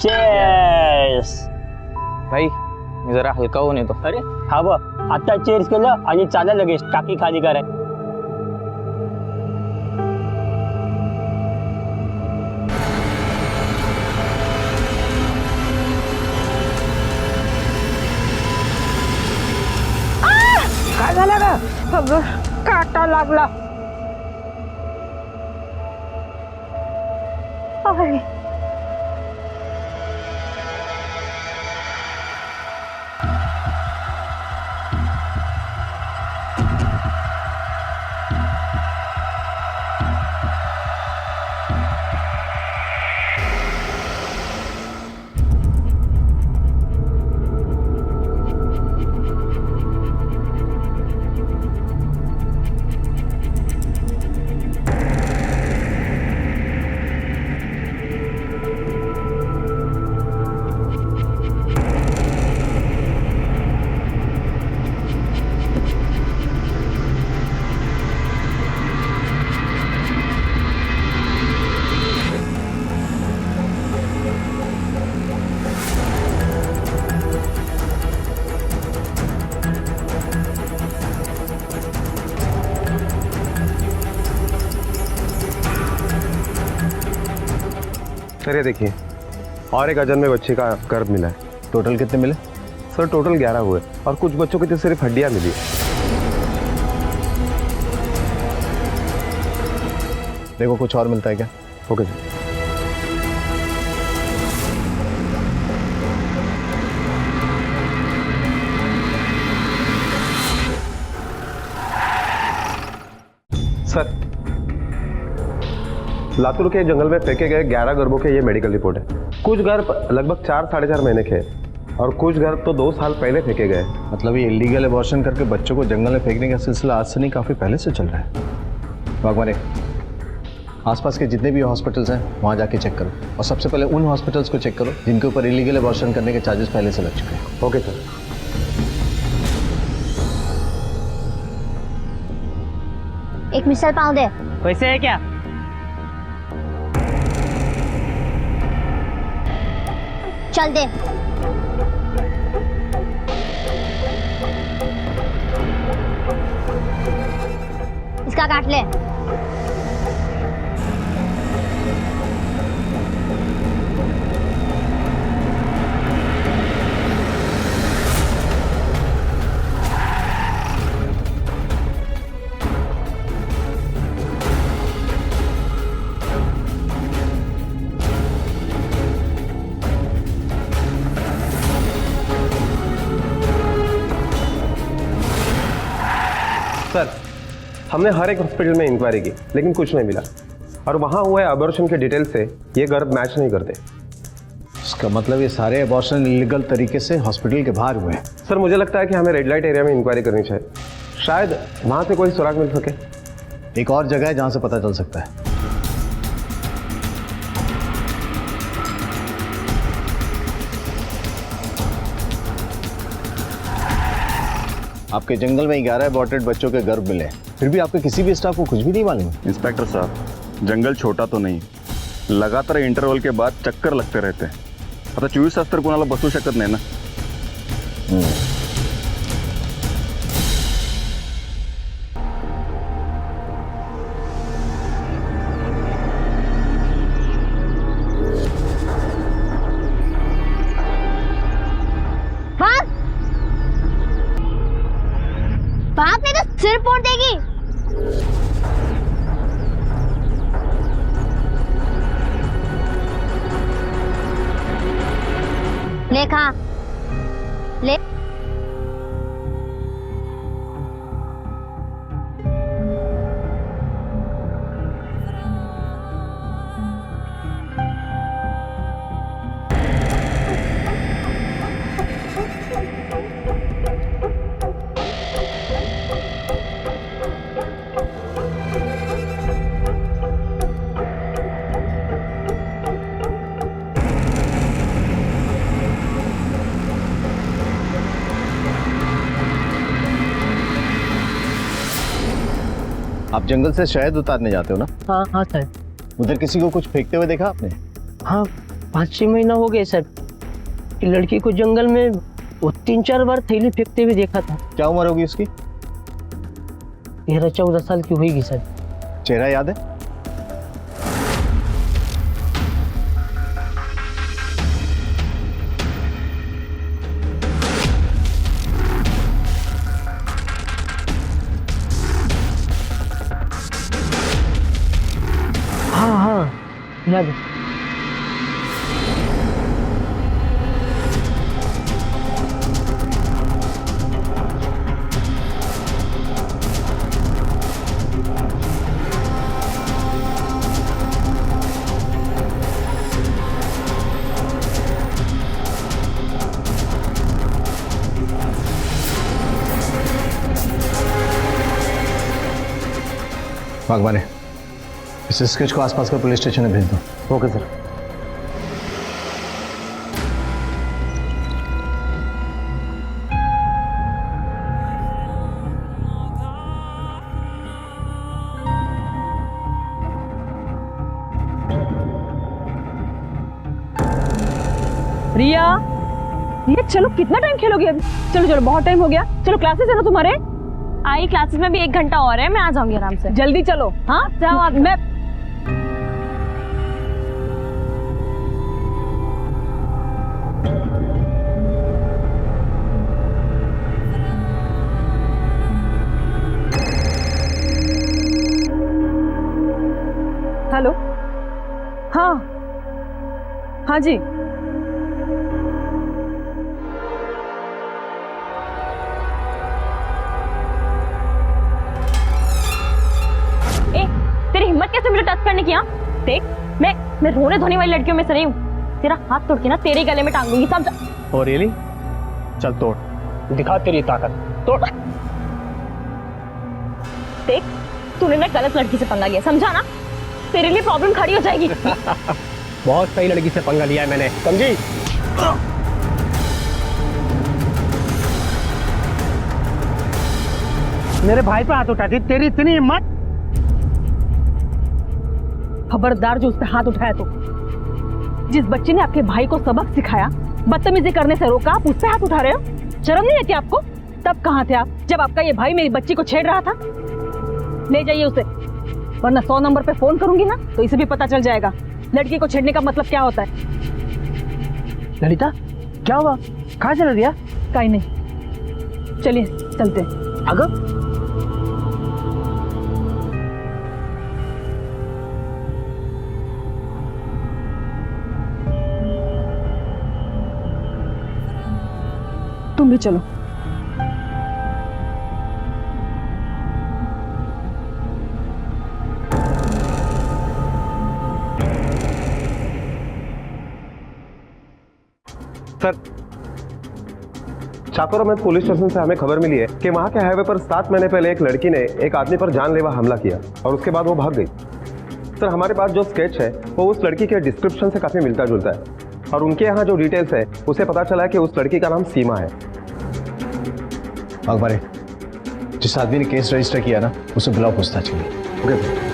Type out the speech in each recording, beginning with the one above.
Chess. भाई मी जरा हलका होऊन येतो. अरे हा बघ, आता चेअर्स केलं आणि चालेल लगेच टाकी खाली कराय. काय झालं का? काटा लागला. सर ये देखिए, और एक अजन्मे बच्चे का गर्भ मिला है. टोटल कितने मिले? सर टोटल 11 हुए और कुछ बच्चों की तो सिर्फ हड्डियां मिली. देखो कुछ और मिलता है क्या? Okay sir. सर लातूर के जंगल में फेंके गए 11 गर्भों के ये मेडिकल रिपोर्ट है. कुछ गर्भ लगभग 4-4.5 महीने के हैं और कुछ गर्भ तो 2 साल पहले फेंके गए. मतलब ये इलीगल एबॉर्शन करके बच्चों को जंगल में फेंकने का सिलसिला आज से नहीं, काफ़ी पहले से चल रहा है. बागवानी, आसपास के जितने भी हॉस्पिटल्स हैं वहाँ जाके चेक करो और सबसे पहले उन हॉस्पिटल्स को चेक करो जिनके ऊपर इलीगल एबॉर्शन करने के चार्जेस पहले से लग चुके हैं. Okay sir. एक मिसल पाव दे. पैसे है क्या? चल दे. इसका काट ले. सर हमने हर एक हॉस्पिटल में इंक्वायरी की लेकिन कुछ नहीं मिला और वहाँ हुए अबॉर्शन के डिटेल से ये गर्भ मैच नहीं करते. इसका मतलब ये सारे एबॉर्शन इलीगल तरीके से हॉस्पिटल के बाहर हुए हैं. सर मुझे लगता है कि हमें रेड लाइट एरिया में इंक्वायरी करनी चाहिए. शायद वहाँ से कोई सुराग मिल सके. एक और जगह है जहाँ से पता चल सकता है. आपके जंगल में 11 अबॉर्टेड बच्चों के गर्भ मिले, फिर भी आपके किसी भी स्टाफ को कुछ भी नहीं मालूम? इंस्पेक्टर साहब, जंगल छोटा तो नहीं, लगातार इंटरवल के बाद चक्कर लगते रहते हैं. आता 24 तास तर कोणाला बसू शकत नाही ना. बाप ने तो सिर फोड़ देगी. ले खा ले. आप जंगल से शहद उतारने जाते हो ना? हाँ हाँ सर. उधर किसी को कुछ फेंकते हुए देखा आपने? हाँ 5-6 महीना हो गए सर। ये लड़की को जंगल में वो 3-4 बार थैली फेंकते हुए देखा था। क्या उम्र होगी उसकी? 13-14 साल की होगी सर। चेहरा याद है? हाँ हाँ याद है। भगवान इस स्केच को आसपास के पुलिस स्टेशन में भेज दो। Okay sir. रिया, रिया चलो, कितना टाइम खेलोगे अभी? चलो चलो, बहुत टाइम हो गया। चलो क्लासेस है ना तुम्हारे? आई क्लासेस में भी 1 घंटा और है, मैं आ जाऊंगी आराम से। जल्दी चलो। हाँ जाओ आप। मैं हेलो। हाँ हाँ जी। ए, तेरी हिम्मत कैसे मुझे टच करने की? हाँ देख, मैं रोने धोने वाली लड़कियों में से नहीं हूँ। तेरा हाथ तोड़ के ना तेरे गले में टांग दूंगी, समझा? और रियली? चल तोड़, दिखा तेरी ताकत, तोड़। देख, तूने ना गलत लड़की से पंगा लिया, समझा ना? तेरे लिए प्रॉब्लम खड़ी हो जाएगी। बहुत सही लड़की से पंगा लिया है मैंने, समझी? मेरे भाई पे हाथ उठाती, तेरी इतनी हिम्मत? खबरदार जो उस पे हाथ उठाया तो। जिस बच्चे ने आपके भाई को सबक सिखाया, बदतमीजी करने से रोका, आप उस पे हाथ उठा रहे हो? शर्म नहीं आती आपको? तब कहाँ थे आप जब आपका ये भाई मेरी बच्ची को छेड़ रहा था? ले जाइए उसे, वरना 100 नंबर पे फोन करूंगी ना तो इसे भी पता चल जाएगा लड़की को छेड़ने का मतलब क्या होता है। ललिता क्या हुआ? कहाँ चल रही है? कहीं नहीं, चलिए चलते हैं। अगर तुम भी चलो। सर, चाकोरा में पुलिस स्टेशन से हमें खबर मिली है कि वहां के हाईवे पर 7 महीने पहले एक लड़की ने एक आदमी पर जानलेवा हमला किया और उसके बाद वो भाग गई। सर, हमारे पास जो स्केच है वो उस लड़की के डिस्क्रिप्शन से काफी मिलता जुलता है और उनके यहाँ जो डिटेल्स है उसे पता चला है कि उस लड़की का नाम सीमा है। अकबर, जिस आदमी ने केस रजिस्टर किया ना, उसे बुलाओ पूछताछ के लिए। ओके।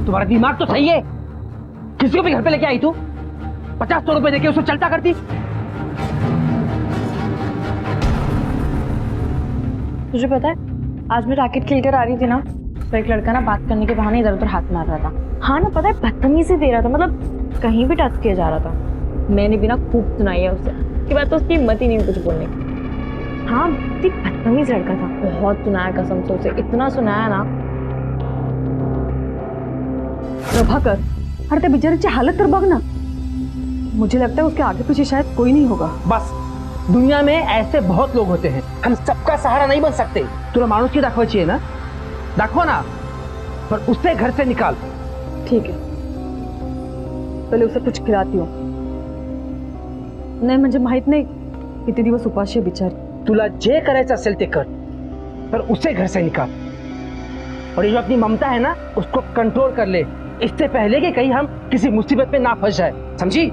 तुम्हारा दिमाग तो सही है? किसी को भी घर पे लेके आई तू? 50-100 रुपए देके उसे चलता करती? तुझे पता है, आज मैं रैकेट खेल कर आ रही थी ना, तो एक लड़का ना बात करने के बहाने इधर उधर हाथ मार रहा था। हाँ ना, पता है, बदतमीजी दे रहा था, मतलब कहीं भी टच किया जा रहा था। मैंने भी ना खूब सुनाई है उसे, उसके बाद तो उसकी हिम्मत ही नहीं कुछ बोलने की। हाँ, बदतमीज लड़का था, बहुत सुनाया कसम से उसे, इतना सुनाया ना। प्रभाकर, अरे त्या बिचारीची हालत तर बघ ना। मुझे लगता है उसके आगे पीछे शायद कोई नहीं होगा। बस, दुनिया में ऐसे बहुत लोग होते हैं, हम सबका सहारा नहीं बन सकते। तुला माणूस की दाखवायची है ना, दाखवा ना, पर उससे घर से निकाल। ठीक है, पहले उसे कुछ खिलाती हूँ। नाही म्हणजे माहित नाही किती दिवस उपाशी आहे बिचारी। तुला जे करायचं असेल ते कर, पर उसे घर से निकाल। और ये जो अपनी ममता है ना, उसको कंट्रोल कर ले, इससे पहले कि कहीं हम किसी मुसीबत में ना फंस जाए, समझी?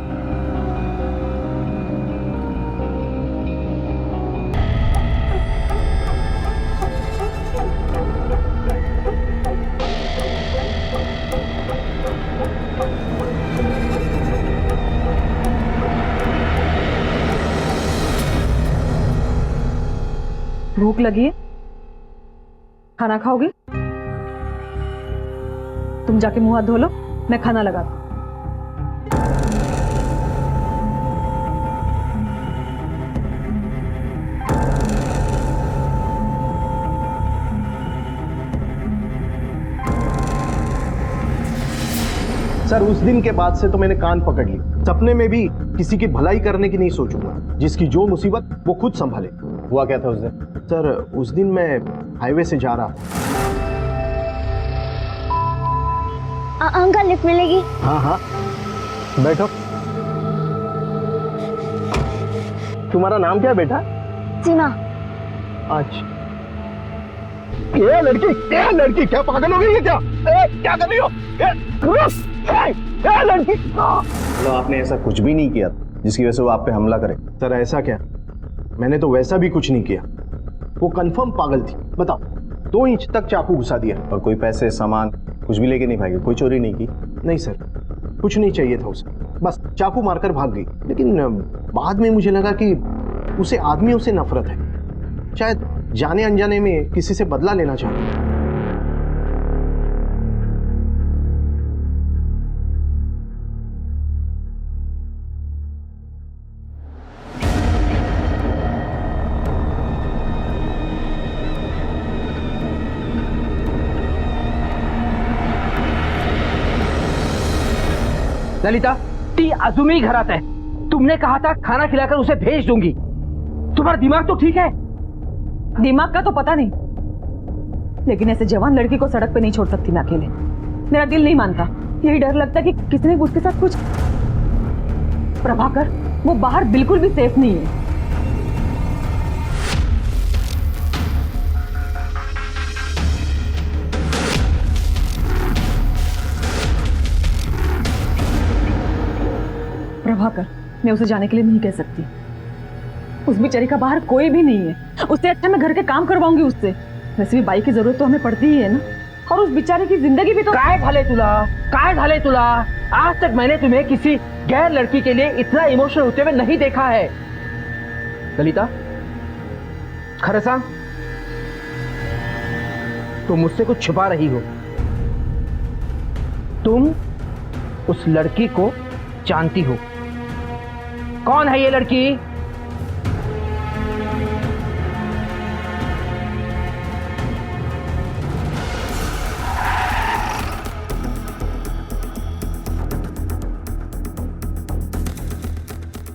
भूख लगी है? खाना खाओगे? तुम जाके मुंह हाथ धो लो, मैं खाना लगाती हूँ। सर उस दिन के बाद से तो मैंने कान पकड़ ली। सपने में भी किसी की भलाई करने की नहीं सोचूंगा, जिसकी जो मुसीबत वो खुद संभाले। हुआ क्या था उस दिन? सर उस दिन मैं हाईवे से जा रहा था। अंकल लिफ्ट मिलेगी? हाँ हाँ बैठो। तुम्हारा नाम क्या है बेटा? सीमा। अच्छा ये लड़की क्या पागल हो गई है क्या? क्या कर रही हो? लड़की मतलब आपने ऐसा कुछ भी नहीं किया जिसकी वजह से वो आप पे हमला करे? सर ऐसा क्या, मैंने तो वैसा भी कुछ नहीं किया। वो कंफर्म पागल थी। बताओ, 2 इंच तक चाकू घुसा दिया। और कोई पैसे सामान कुछ भी लेके नहीं भागी? कोई चोरी नहीं की? नहीं सर, कुछ नहीं चाहिए था उसे, बस चाकू मारकर भाग गई। लेकिन बाद में मुझे लगा कि उसे आदमियों से नफरत है, शायद जाने अनजाने में किसी से बदला लेना चाहती है। ललिता, ती अजूमी घरात है। तुमने कहा था खाना खिलाकर उसे भेज दूंगी। तुम्हारा दिमाग तो ठीक है? दिमाग का तो पता नहीं, लेकिन ऐसे जवान लड़की को सड़क पे नहीं छोड़ सकती मैं अकेले। मेरा दिल नहीं मानता। यही डर लगता कि किसी ने उसके साथ कुछ। प्रभाकर, वो बाहर बिल्कुल भी सेफ नहीं है। प्रभाकर, मैं उसे जाने के लिए नहीं कह सकती। उस बेचारी का बाहर कोई भी नहीं है। उससे अच्छा मैं घर के काम करवाऊंगी उससे। वैसे भी बाई की जरूरत तो हमें पड़ती ही है ना, और उस बेचारी की जिंदगी भी तो। काय झाले तुला? आज तक मैंने तुम्हें किसी गैर लड़की के लिए इतना इमोशनल होते हुए नहीं देखा है। ललिता, खरं सांग, तुम मुझसे कुछ छुपा रही हो। तुम उस लड़की को जानती हो। कौन है ये लड़की?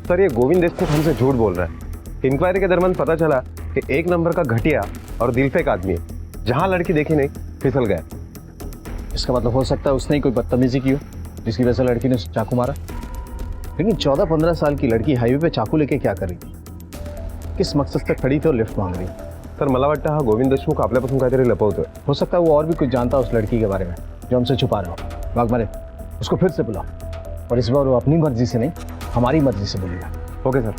सर ये गोविंद देशमुख हमसे झूठ बोल रहा है। इंक्वायरी के दरमियान पता चला कि 1 नंबर का घटिया और दिलफेक आदमी है। जहां लड़की देखी नहीं फिसल गया। इसका मतलब हो सकता है उसने ही कोई बदतमीजी की हो, जिसकी वजह से लड़की ने उसे चाकू मारा। लेकिन 14-15 साल की लड़की हाईवे पे चाकू लेके क्या कर रही थी? किस मकसद से खड़ी थी और लिफ्ट मांग रही? तर मला वाटतं हा गोविंद देशमुख आपल्यापासून काहीतरी लपवतोय। हो सकता है वो और भी कुछ जानता उस लड़की के बारे में जो हमसे छुपा रहा हो। वाघमारे, उसको फिर से बुलाओ, और इस बार वो अपनी मर्जी से नहीं हमारी मर्जी से बोलेगा। Okay sir.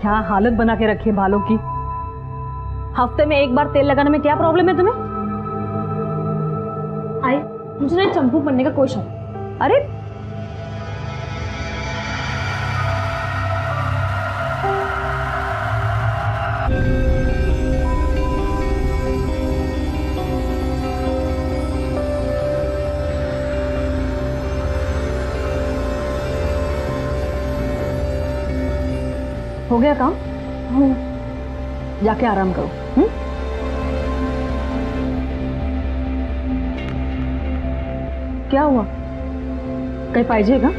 क्या हालत बना के रखी है बालों की। हफ्ते में 1 बार तेल लगाने में क्या प्रॉब्लम है तुम्हें? आई, मुझे ना चंपू बनने का कोई शौक। अरे हो गया काम? जाके आराम करो। क्या हुआ? कहीं पाहिजेगा?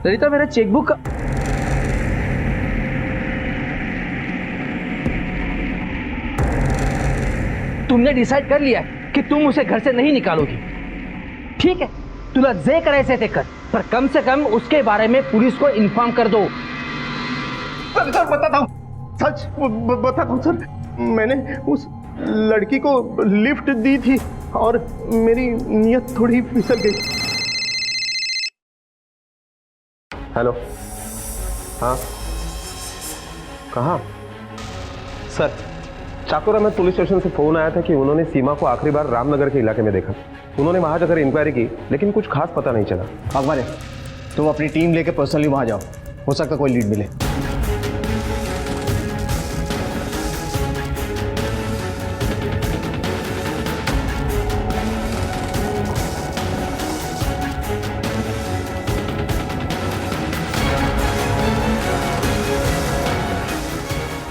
ललिता, मेरा चेकबुक तुमने डिसाइड कर लिया कि तुम उसे घर से नहीं निकालोगी। ठीक है, तुला जे करायचंय ते कर, पर कम से कम उसके बारे में पुलिस को इन्फॉर्म कर दो. सर बताता हूँ, सच बताता हूँ सर. मैंने उस लड़की को लिफ्ट दी थी और मेरी नीयत थोड़ी फिसल गई. हेलो, हाँ, कहाँ? Sir, Chakur Ahmad police station से फोन आया था कि उन्होंने सीमा को आखिरी बार रामनगर के इलाके में देखा. उन्होंने वहां जाकर इंक्वायरी की, लेकिन कुछ खास पता नहीं चला. अकबर, तुम अपनी टीम लेके पर्सनली वहां जाओ, हो सकता कोई लीड मिले.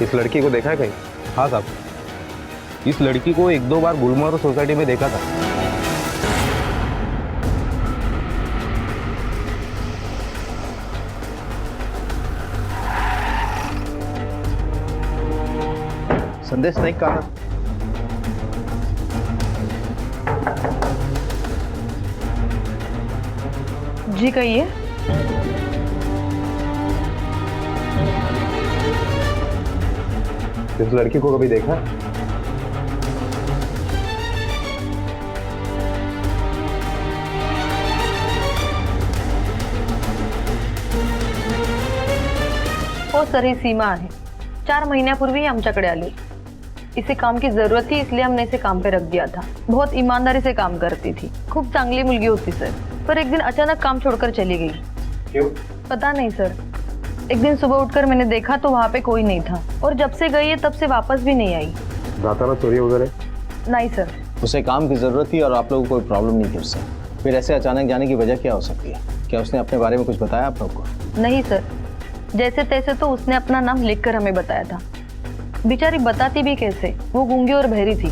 इस लड़की को देखा है कहीं? हाँ साहब, इस लड़की को 1-2 बार गुलमोहर सोसाइटी में देखा था. संदेश नहीं कहा. जी कहिए. इस लड़की को कभी देखा? हो सर, ही सीमा आहे. 4 महिन्यापूर्वी ही आमच्याकडे आली. इसे काम की जरूरत थी, इसलिए हमने इसे काम पे रख दिया था. बहुत ईमानदारी से काम करती थी. खूब चांगली मुलगी होती सर, पर एक दिन अचानक काम छोड़कर चली गई. क्यों? पता नहीं सर. एक दिन सुबह उठकर मैंने देखा तो वहाँ पे कोई नहीं था, और जब से गई है तब से वापस भी नहीं आई. दाताना चोरी वगैरह? नहीं सर. उसे काम की जरूरत थी और आप लोगों को कोई प्रॉब्लम नहीं थी उससे. फिर ऐसे अचानक जाने की वजह क्या हो सकती है? क्या उसने अपने बारे में कुछ बताया आप लोगों को? नहीं सर, जैसे तैसे तो उसने अपना नाम लिखकर हमें बताया था. बेचारी बताती भी कैसे, वो गूंगी और बहरी थी.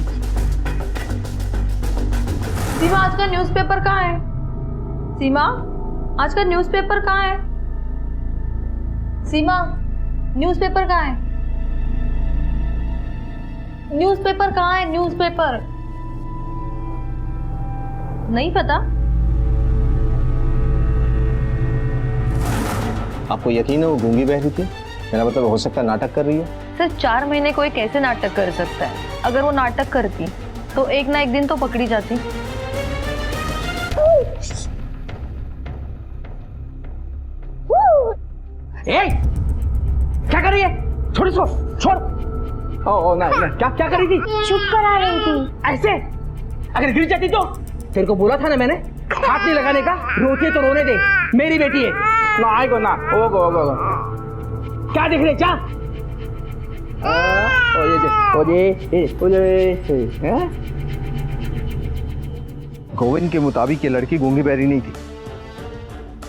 सीमा, आज का न्यूज़पेपर कहाँ है? सीमा, आज का न्यूज़पेपर कहाँ है? सीमा, न्यूज़पेपर कहाँ है? न्यूज़पेपर कहाँ है? न्यूज़पेपर नहीं पता? आपको यकीन है वो गूंगी बहरी थी? मेरा मतलब हो सकता है नाटक कर रही है. सर, 4 महीने कोई कैसे नाटक कर सकता है? अगर वो नाटक करती तो एक ना एक दिन तो पकड़ी जाती. ए, क्या कर रही है? छोड़ इसको, छोड़. ओ नहीं नहीं, क्या कर रही थी? चुप करा रही थी. ऐसे अगर गिर जाती तो? तेरे को बोला था ना मैंने, हाथ नहीं लगाने का. रोती है तो रोने दे, मेरी बेटी है ना. आएगो ना, ओगो. क्या देख रहे? जा. गोविंद के मुताबिक ये लड़की गूंगी बहरी नहीं थी,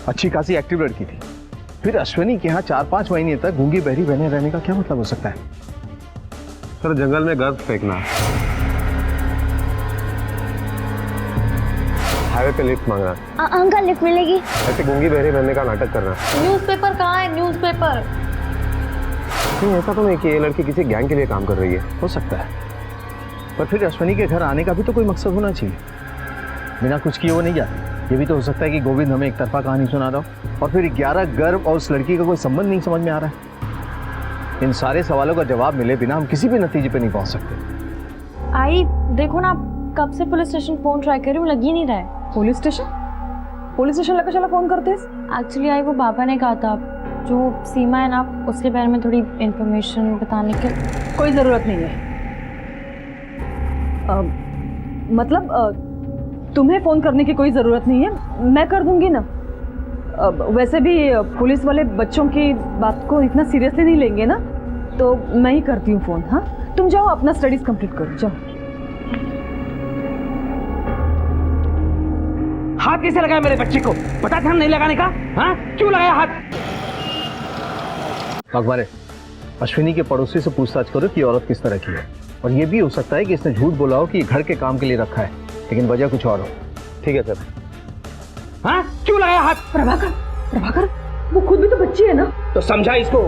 अच्छी खासी एक्टिव लड़की थी. फिर अश्विनी के यहाँ 4-5 महीने तक गूंगी बहरी बने रहने का क्या मतलब हो सकता है? सर, जंगल में गर्द फेंकना, हाईवे पे लिफ्ट मांगना, अंकल लिफ्ट मिलेगी? ऐसे गूंगी बहरी बनने का नाटक करना. न्यूज़पेपर कहाँ है? न्यूज़पेपर. नहीं, ऐसा तो नहीं कि ये लड़की किसी गैंग के लिए काम कर रही है. हो सकता है, पर फिर अश्विनी के घर आने का भी तो कोई मकसद होना चाहिए. बिना कुछ किए वो नहीं जाती. ये भी तो हो सकता है कि गोविंद हमें एक तरफा कहानी सुना रहा हो और फिर 11 गर्भ और उस लड़की का कोई संबंध नहीं समझ में आ रहा है. इन सारे सवालों का जवाब मिले बिना हम किसी भी नतीजे पे नहीं पहुंच सकते. आई देखो ना, कब से पुलिस स्टेशन फोन ट्राई कर रही हूँ, लग ही नहीं रहा है. पुलिस स्टेशन लगा चला फोन करते. एक्चुअली आई वो बाबा ने कहा था जो सीमा है ना, उसके बारे में थोड़ी इंफॉर्मेशन बताने के. कोई जरूरत नहीं है. मतलब तुम्हें फोन करने की कोई जरूरत नहीं है, मैं कर दूंगी ना. वैसे भी पुलिस वाले बच्चों की बात को इतना सीरियसली नहीं लेंगे ना, तो मैं ही करती हूँ फोन. हाँ, तुम जाओ अपना स्टडीज कंप्लीट करो, जाओ. हाथ कैसे लगाया मेरे बच्चे को? पता था नहीं लगाने का? हाँ, क्यों लगाया हाथ? अकबर, अश्विनी के पड़ोसी से पूछताछ करो कि औरत किस तरह की है. और ये भी हो सकता है कि इसने झूठ बोला हो कि घर के काम के लिए रखा है, लेकिन वजह कुछ और हो. ठीक है सर. हाँ, क्यों लगाया हाथ? प्रभाकर, वो खुद भी तो बच्ची है ना. तो समझा इसको,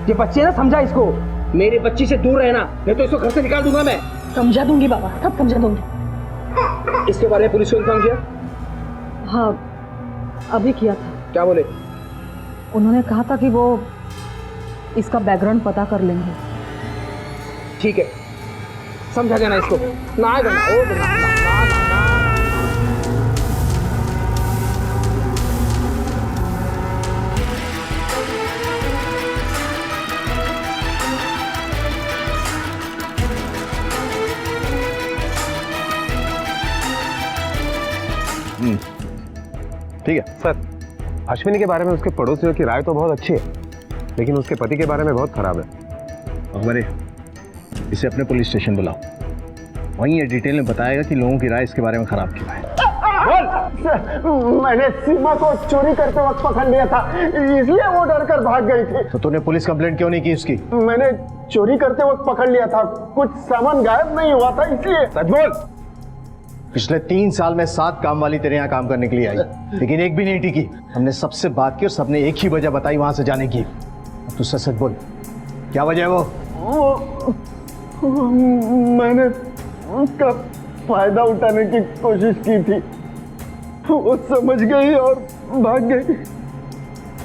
ये बच्चे है ना, समझा इसको. मेरी बच्ची से दूर रहना, नहीं तो इसको घर से निकाल दूंगा मैं. समझा दूंगी बाबा, सब समझा दूंगी. इसके बारे में पुलिस को इन्फॉर्म किया? हाँ, अभी किया था। क्या बोले? उन्होंने कहा था कि वो इसका बैकग्राउंड पता कर लेंगे। ठीक है, समझा देना इसको। ना आएगा ना, ओ ना, ना, ना, ना, ना। ठीक है सर, अश्विनी के बारे में उसके पड़ोसियों की राय तो बहुत अच्छी है, लेकिन उसके पति के बारे में बहुत खराब है। अकबर, इसे अपने पुलिस स्टेशन बुलाओ, वहीं ये डिटेल में बताएगा कि लोगों की राय इसके बारे में खराब क्यों है। मैंने सीमा को चोरी करते वक्त पकड़ लिया था, इसलिए वो डर कर भाग गई थी। तो तूने पुलिस कंप्लेंट क्यों नहीं की उसकी? मैंने चोरी करते वक्त पकड़ लिया था, कुछ सामान गायब नहीं हुआ था इसलिए। सच बोल। पिछले 3 साल में 7 काम वाली तेरे यहाँ काम करने के लिए आई, लेकिन एक भी नहीं टिकी। हमने सबसे बात की और सबने एक ही वजह बताई वहां से जाने की। तू सच बोल, क्या वजह है वो? मैंने उसका फायदा उठाने की कोशिश की थी, वो समझ गई और भाग गई।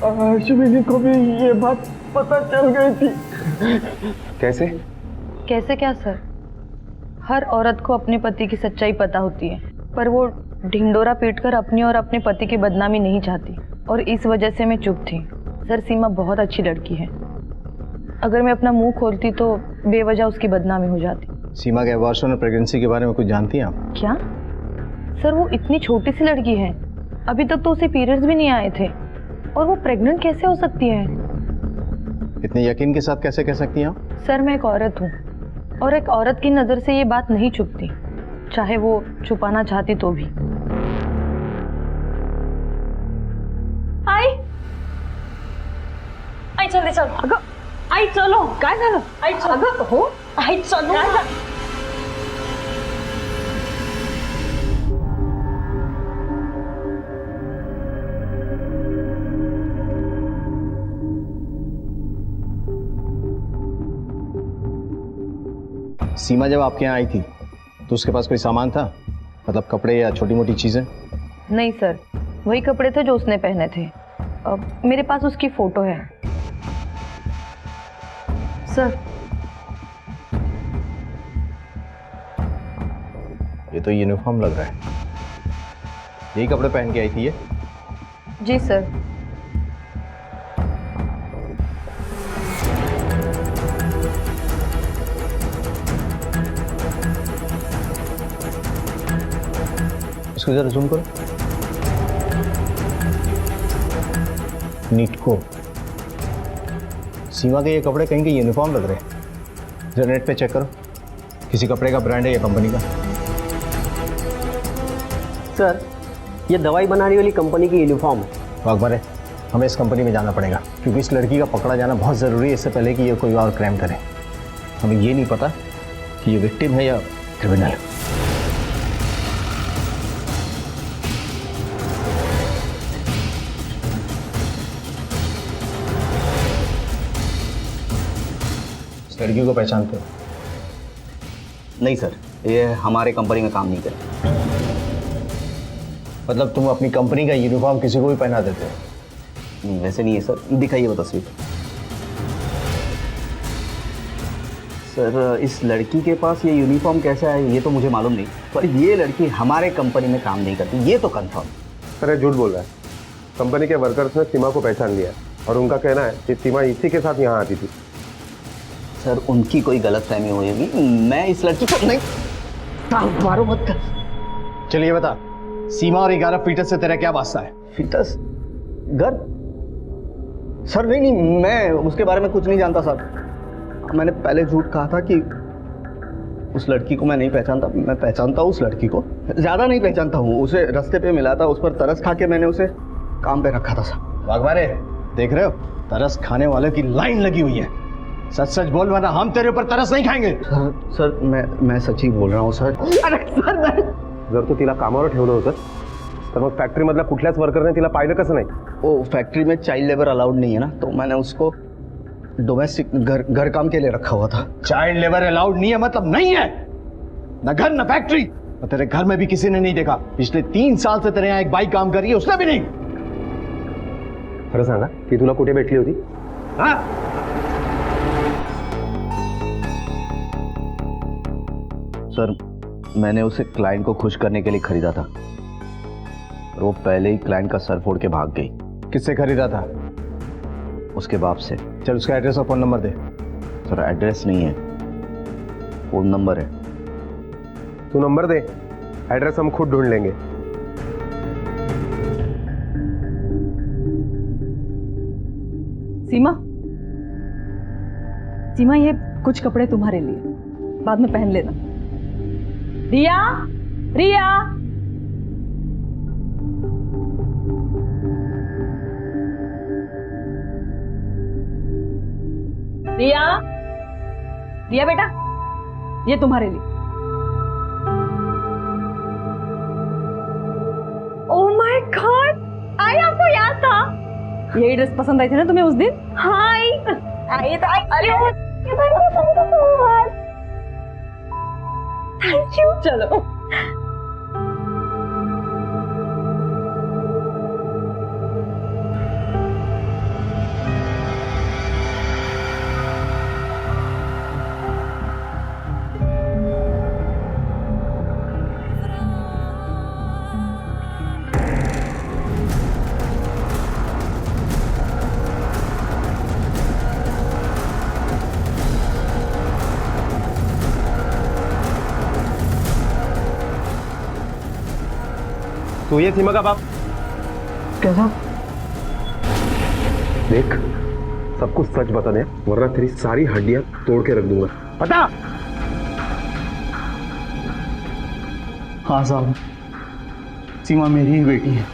अश्विनी को भी ये बात पता चल गई थी। कैसे? कैसे क्या सर? हर औरत को अपने पति की सच्चाई पता होती है, पर वो ढिंडोरा पीटकर अपनी और अपने पति की बदनामी नहीं चाहती, और इस वजह से मैं चुप थी। सर, सीमा बहुत अच्छी लड़की है, अगर मैं अपना मुंह खोलती तो बेवजह उसकी बदनामी हो जाती। सीमा के अबॉर्शन और प्रेगनेंसी के बारे में कुछ जानती हैं आप? क्या सर, वो इतनी छोटी सी लड़की है, अभी तक तो उसे पीरियड्स भी नहीं आए थे, और वो प्रेग्नेंट कैसे हो सकती है? इतने यकीन के साथ कैसे कह सकती हैं आप? सर, मैं एक औरत हूँ, और एक औरत की नज़र से ये बात नहीं छुपती, चाहे वो छुपाना चाहती तो भी। आई जल्दी चलो। अगं आई चलो, काय झालं? आई चलो। अगं हो, आई चलो। सीमा जब आपके यहाँ आई थी तो उसके पास कोई सामान था, मतलब कपड़े या छोटी मोटी चीजें? नहीं सर, वही कपड़े थे जो उसने पहने थे। मेरे पास उसकी फोटो है सर। ये तो यूनिफॉर्म लग रहा है, यही कपड़े पहन के आई थी ये? जी सर। इसको जरा जूम करो। नीट को सीमा के ये कपड़े कहीं के यूनिफॉर्म लग रहे हैं। जरा नेट पे चेक करो, किसी कपड़े का ब्रांड है या कंपनी का? सर, ये दवाई बनाने वाली कंपनी की यूनिफॉर्म है। अकबर है, हमें इस कंपनी में जाना पड़ेगा, क्योंकि इस लड़की का पकड़ा जाना बहुत ज़रूरी है, इससे पहले कि ये कोई और क्राइम करे। हमें ये नहीं पता कि ये विक्टिम है या क्रिमिनल। इस लड़की को पहचानते हो? नहीं सर, ये हमारे कंपनी में काम नहीं करती। मतलब तुम अपनी कंपनी का यूनिफॉर्म किसी को भी पहना देते हो? नहीं, वैसे नहीं है सर। दिखाइए वो तस्वीर। सर, इस लड़की के पास ये यूनिफॉर्म कैसे आया ये तो मुझे मालूम नहीं, पर ये लड़की हमारे कंपनी में काम नहीं करती, ये तो कंफर्म। सर, ये झूठ बोल रहा है। कंपनी के वर्कर्स ने सीमा को पहचान लिया और उनका कहना है कि सीमा इसी के साथ यहाँ आती थी। सर, उनकी कोई गलतफहमी हुई होगी। मैं इस लड़की को नहीं। मारो मत कर। चलिए बता, सीमा और 11 फीटस से तेरा क्या वास्ता है? फिटस घर? सर नहीं, मैं उसके बारे में कुछ नहीं जानता सर। मैंने पहले झूठ कहा था कि उस लड़की को मैं नहीं पहचानता। मैं पहचानता हूँ उस लड़की को, ज़्यादा नहीं पहचानता हूँ। उसे रास्ते पे मिला था, उस पर तरस खा के मैंने उसे काम पे रखा था सर। वाघमारे, देख रहे हो, तरस खाने वाले की लाइन लगी हुई है। सच सच बोल, वरना हम तेरे ऊपर तरस नहीं खाएंगे। सर मैं सच ही बोल रहा हूँ सर। अरे सर, मैं जर तू तिला कामावर ठेवलं होतं तर मग फॅक्टरीमधल्या कुठल्याच वर्करने तिला पाहिलं कसं नाही? वो फैक्ट्री में चाइल्ड लेबर अलाउड नहीं है ना, तो मैंने उसको डोमेस्टिक घर काम के लिए रखा हुआ था। चाइल्ड लेबर अलाउड नहीं है मतलब नहीं है, न घर न फैक्ट्री। और तेरे घर में भी किसी ने नहीं देखा। पिछले 3 साल से तेरे यहाँ एक बाई काम कर रही है, उसने भी नहीं। खरं सांगा ती तुला कुठे भेटली होती? सर मैंने उसे क्लाइंट को खुश करने के लिए खरीदा था और वो पहले ही क्लाइंट का सर फोड़ के भाग गई। किससे खरीदा था? उसके बाप से। चल उसका एड्रेस और फ़ोन नंबर दे। सर एड्रेस नहीं है, फोन नंबर है। तू नंबर दे, एड्रेस हम खुद ढूंढ लेंगे। सीमा, सीमा ये कुछ कपड़े तुम्हारे लिए, बाद में पहन लेना। रिया, रिया, रिया, रिया बेटा, ये तुम्हारे लिए। ओह माय गॉड, आई आपको याद था? यही ड्रेस पसंद आई थी ना तुम्हें उस दिन? हाय आइए तो थैंक यू। चलो तो ये सीमा का बाप कैसा? देख, सब कुछ सच बता दे वरना तेरी सारी हड्डियां तोड़ के रख दूंगा। पता? हाँ साहब, सीमा मेरी ही बेटी है,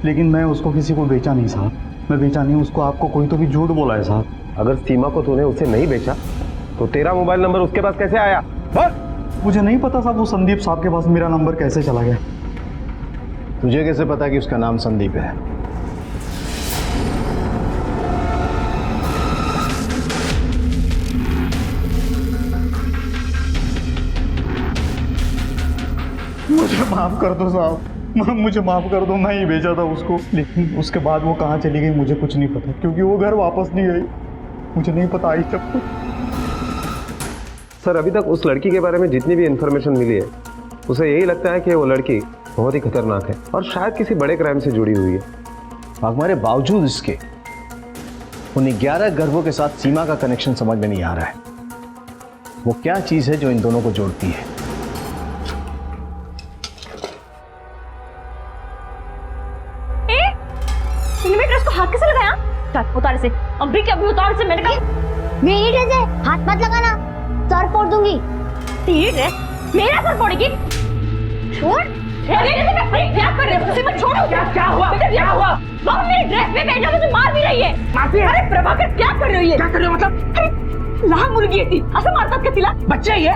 लेकिन मैं उसको किसी को बेचा नहीं साहब। मैं बेचा नहीं उसको, आपको कोई तो भी झूठ बोला है साहब। अगर सीमा को तूने उसे नहीं बेचा तो तेरा मोबाइल नंबर उसके पास कैसे आया? बोल। मुझे नहीं पता साहब, वो संदीप साहब के पास मेरा नंबर कैसे चला गया। तुझे कैसे पता कि उसका नाम संदीप है? मुझे माफ कर दो साहब, मुझे माफ कर दो। मैं ही भेजा था उसको, लेकिन उसके बाद वो कहाँ चली गई मुझे कुछ नहीं पता, क्योंकि वो घर वापस नहीं गई। मुझे नहीं पता आई तब कुछ। सर अभी तक उस लड़की के बारे में जितनी भी इंफॉर्मेशन मिली है उसे यही लगता है कि वो लड़की बहुत ही खतरनाक है और शायद किसी बड़े क्राइम से जुड़ी हुई है। हमारे बावजूद इसके उन 11 गर्भों के साथ सीमा का कनेक्शन समझ में नहीं आ रहा है। वो क्या चीज है जो इन दोनों को जोड़ती है? तूने ड्रेस को हाथ कैसे लगाया? चल उतार से, अभी के अभी उतार से। मैंने कहा मेरी ड्रेस है, हाथ मत लगाना, सर फोड़ दूंगी। तेरी ड्रेस मेरा सर फोड़ेगी? छोड़। क्या कर रहे हो? मत छोड़ो। क्या हुआ? क्या हुआ? तुम मेरी ड्रेस में पहना मुझे मार भी रही है। मारती है? अरे प्रभाकर क्या कर रही है? क्या कर रहे हो मतलब? अरे लहान मुलगी है ती, असं मारतात का तिला? बच्चे ही है,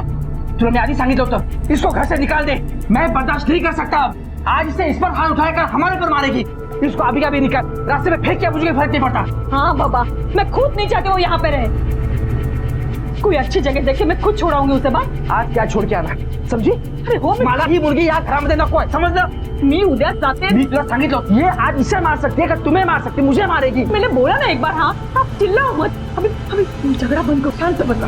तुला मैं आधी सांगितलं होतं इसको घर से निकाल दे। मैं बर्दाश्त नहीं कर सकता अब। आज इसे इस पर हाथ उठाकर हमारे पर मारेगी। इसको अभी का भी निकाल, रास्ते में फेंक के मुझे फर्क नहीं पड़ता। हाँ बाबा, मैं खुद नहीं चाहती वो यहाँ पे रहे। कोई अच्छी जगह देख के मैं खुद छोड़ाऊंगी उसे बाहर। आज क्या छोड़ के आना, समझी? अरे हो मला ही मुलगी या घरामध्ये नको आहे, समजलं? मी उद्या जाते। मी तुला सांगितलं होतं, ये आज इसे मार सकती है, तुम्हें मार सकती, मुझे मारेगी। मैंने बोला ना एक बार। हाँ आप चिल्लाओ मत, अभी अभी झगड़ा बंद करो, शांत बता।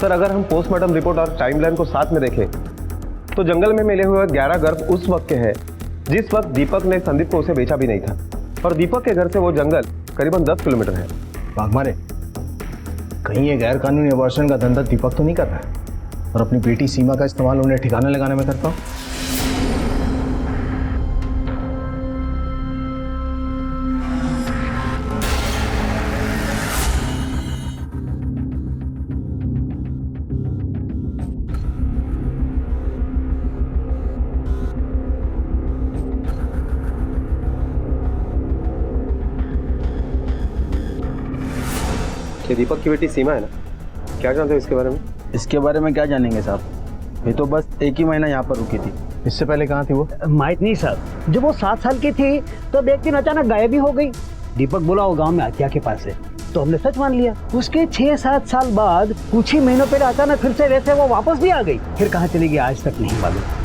सर अगर हम पोस्टमार्टम रिपोर्ट और टाइमलाइन को साथ में देखें तो जंगल में मिले हुए 11 गर्भ उस वक्त के हैं जिस वक्त दीपक ने संदीप को उसे बेचा भी नहीं था, और दीपक के घर से वो जंगल करीबन 10 किलोमीटर है। वाघमारे, कहीं ये गैर कानूनी अबॉर्शन का धंधा दीपक तो नहीं कर रहा है और अपनी बेटी सीमा का इस्तेमाल उन्हें ठिकाने लगाने में करता हूँ? ये दीपक की बेटी सीमा है ना, क्या जानते हो इसके बारे में? इसके बारे में क्या जानेंगे साहब, ये तो बस 1 ही महीना यहाँ पर रुकी थी। इससे पहले कहाँ थी वो? माहित नहीं सर, जब वो 7 साल की थी तो एक दिन अचानक गायब ही हो गई। दीपक बोला वो गांव में आत्या के पास है। तो हमने सच मान लिया। उसके 6-7 साल बाद कुछ ही महीनों पहले अचानक फिर से वैसे वो वापस भी आ गई। फिर कहाँ चली गई आज तक नहीं मालूम।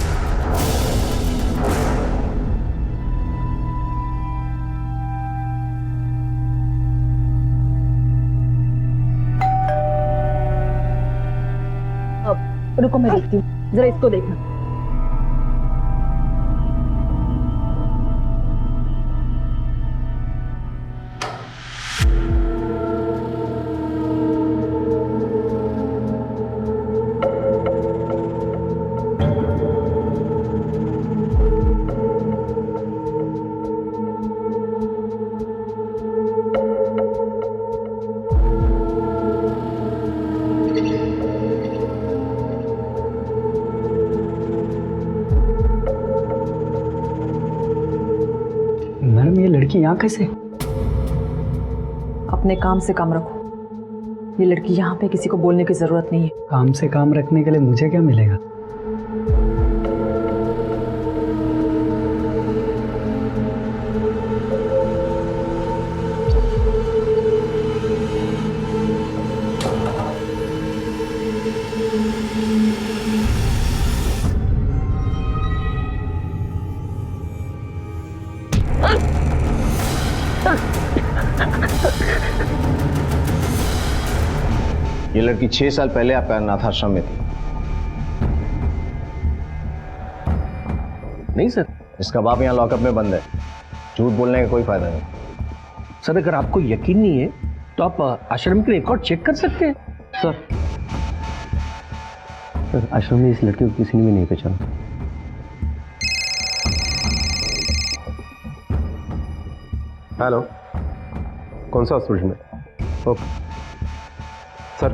रुको मैं देखती हूँ, जरा इसको देखना। मैडम ये लड़की यहाँ कैसे? अपने काम से काम रखो। ये लड़की यहाँ पे किसी को बोलने की जरूरत नहीं है। काम से काम रखने के लिए मुझे क्या मिलेगा? ये लड़की 6 साल पहले आपके अनाथ आश्रम में थी। नहीं सर। इसका बाप यहाँ लॉकअप में बंद है। झूठ बोलने का कोई फायदा नहीं। सर अगर आपको यकीन नहीं है तो आप आश्रम के रिकॉर्ड चेक कर सकते हैं। सर आश्रम में इस लड़की को किसी ने भी नहीं पहचाना। हेलो, कौन सा हॉस्पिटल में? Okay sir.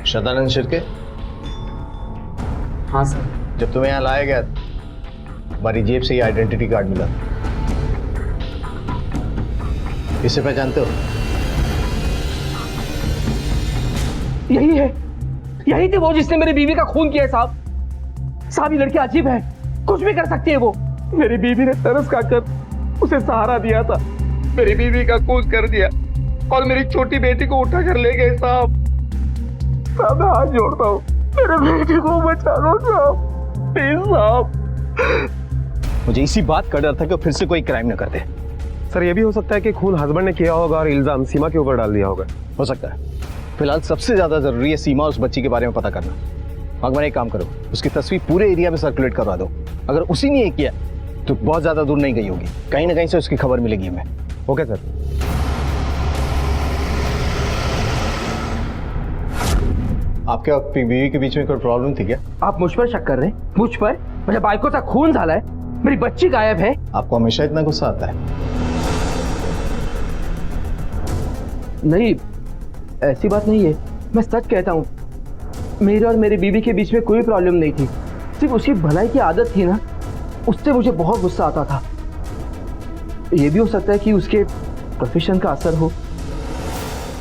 शतानंद शिर्के? हाँ सर। जब तुम्हें यहाँ लाया गया हमारी जेब से ये आइडेंटिटी कार्ड मिला। इसे पहचानते हो? यही है, यही थी वो जिसने मेरी बीवी का खून किया है साहब। साहब ये लड़की अजीब है, कुछ भी कर सकती है वो। मेरी बीवी ने तरस खाकर उसे सहारा दिया था, मेरी बीवी का खून कर दिया और मेरी छोटी बेटी को उठा कर ले गए साहब। साहब मैं हाथ जोड़ता हूँ, मेरे बेटी को बचा लो साहब, प्लीज साहब। मुझे इसी बात का डर था कि फिर से कोई क्राइम न करते। सर ये भी हो सकता है कि खून हस्बैंड ने किया होगा और इल्जाम सीमा के ऊपर डाल दिया होगा। हो सकता है। फिलहाल सबसे ज्यादा जरूरी है सीमा और उस बच्ची के बारे में पता करना। भगवान एक काम करो, उसकी तस्वीर पूरे एरिया में सर्कुलेट करवा दो। अगर उसी ने ये किया तो बहुत ज्यादा दूर नहीं गई होगी, कहीं ना कहीं से उसकी खबर मिलेगी हमें। Okay sir. आपके और बीवी के बीच में कोई प्रॉब्लम थी क्या? आप मुझ पर शक कर रहे हैं? मुझ पर? मेरे बाइको सा खून झाला है, मेरी बच्ची गायब है। आपको हमेशा इतना गुस्सा आता है? नहीं, ऐसी बात नहीं है, मैं सच कहता हूँ। मेरे और मेरी बीवी के बीच में कोई प्रॉब्लम नहीं थी, सिर्फ उसकी भलाई की आदत थी ना, उससे मुझे बहुत गुस्सा आता था। ये भी हो सकता है कि उसके प्रोफेशन का असर हो।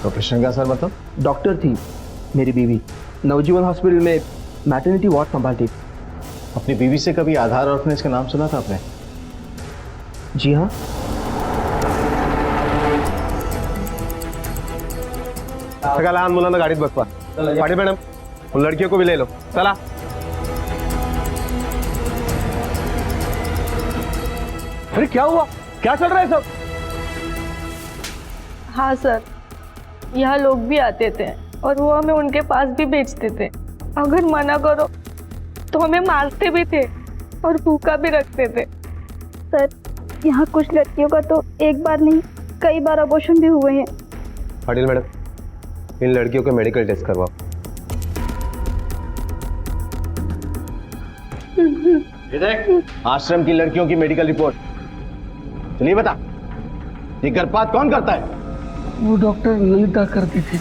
प्रोफेशन का असर मतलब? डॉक्टर थी मेरी बीवी, नवजीवन हॉस्पिटल में मैटरनिटी वार्ड संभालती। अपनी बीवी से कभी आधार ऑर्फनेज का नाम सुना था आपने? जी हाँ। सगळ्या लहान मुलांना गाडीत बसवा। पाटील मॅडम उन लड़कियों को भी ले लो, चला। अरे क्या हुआ, क्या चल रहा है सब? हाँ सर, यहाँ लोग भी आते थे और वो हमें उनके पास भी भेजते थे। अगर मना करो तो हमें मारते भी थे और भूखा भी रखते थे। सर यहाँ कुछ लड़कियों का तो एक बार नहीं कई बार अबॉर्शन भी हुए हैं। पाटिल मैडम इन लड़कियों के मेडिकल टेस्ट करवाओ। आश्रम की लड़कियों की मेडिकल रिपोर्ट। चलिए बता, ये गर्भपात कौन करता है? वो डॉक्टर ललिता करती थी।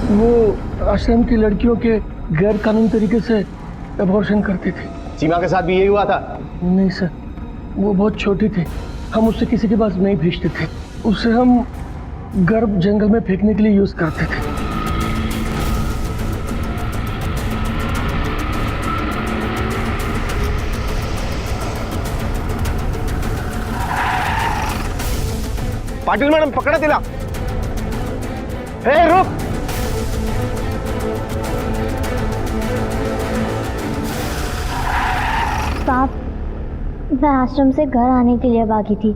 वो आश्रम की लड़कियों के गैर कानूनी तरीके से अबॉर्शन करती थी। सीमा के साथ भी यही हुआ था? नहीं सर, वो बहुत छोटी थी, हम उससे किसी के पास नहीं भेजते थे। उसे हम गर्भ जंगल में फेंकने के लिए यूज करते थे। पाटिल मॅडम पकडा तिला. हे रुक. साहब, मैं आश्रम से घर आने के लिए भागी थी.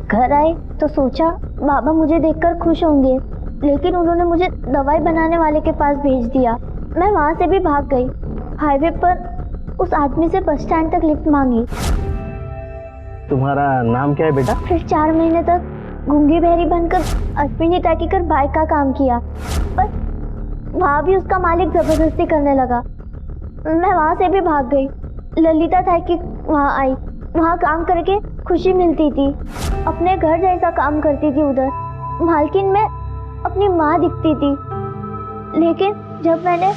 घर आए तो सोचा बाबा मुझे देखकर खुश होंगे, लेकिन उन्होंने मुझे दवाई बनाने वाले के पास भेज दिया. मैं वहाँ से भी भाग गई. हाईवे पर उस आदमी से बस स्टैंड तक लिफ्ट मांगी. तुम्हारा नाम क्या है बेटा? फिर 4 महीने तक गूंगी बहरी बनकर अश्विनी टैकी कर बाइक का काम किया, पर वहाँ भी उसका मालिक जबरदस्ती करने लगा. मैं वहाँ से भी भाग गई. ललिता टैकी वहाँ आई. वहाँ काम करके खुशी मिलती थी. अपने घर जैसा काम करती थी. उधर मालकिन में अपनी माँ दिखती थी. लेकिन जब मैंने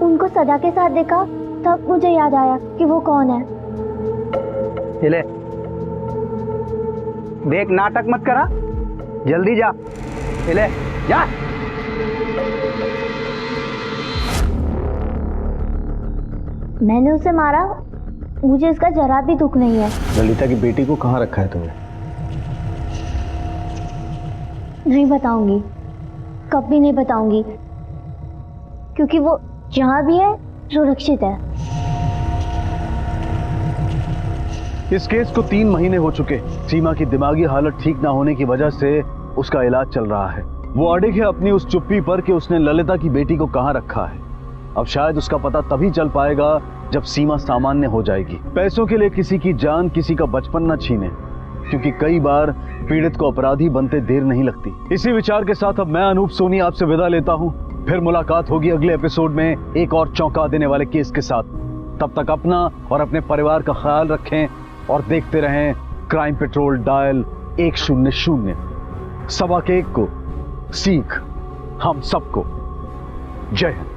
उनको सदा के साथ देखा तब मुझे याद आया कि वो कौन है. ले देख, नाटक मत करा, जल्दी जा. ले जा. मैंने उसे मारा. मुझे इसका जरा भी दुख नहीं है. ललिता की बेटी को कहाँ रखा है तुमने? नहीं बताऊंगी, कभी नहीं बताऊंगी, क्योंकि वो जहाँ भी है सुरक्षित है. इस केस को 3 महीने हो चुके. सीमा की दिमागी हालत ठीक ना होने की वजह से उसका इलाज चल रहा है. वो अड़िग है अपनी उस चुप्पी पर कि उसने ललिता की बेटी को कहाँ रखा है. अब शायद उसका पता तभी चल पाएगा जब सीमा सामान्य हो जाएगी. पैसों के लिए किसी की जान, किसी का बचपन न छीने, क्योंकि कई बार पीड़ित को अपराधी बनते देर नहीं लगती. इसी विचार के साथ अब मैं अनूप सोनी आपसे विदा लेता हूँ. फिर मुलाकात होगी अगले एपिसोड में एक और चौंका देने वाले केस के साथ. तब तक अपना और अपने परिवार का ख्याल रखें और देखते रहें क्राइम पेट्रोल डायल 100. 1:15 को सीख हम सबको. जय हिंद.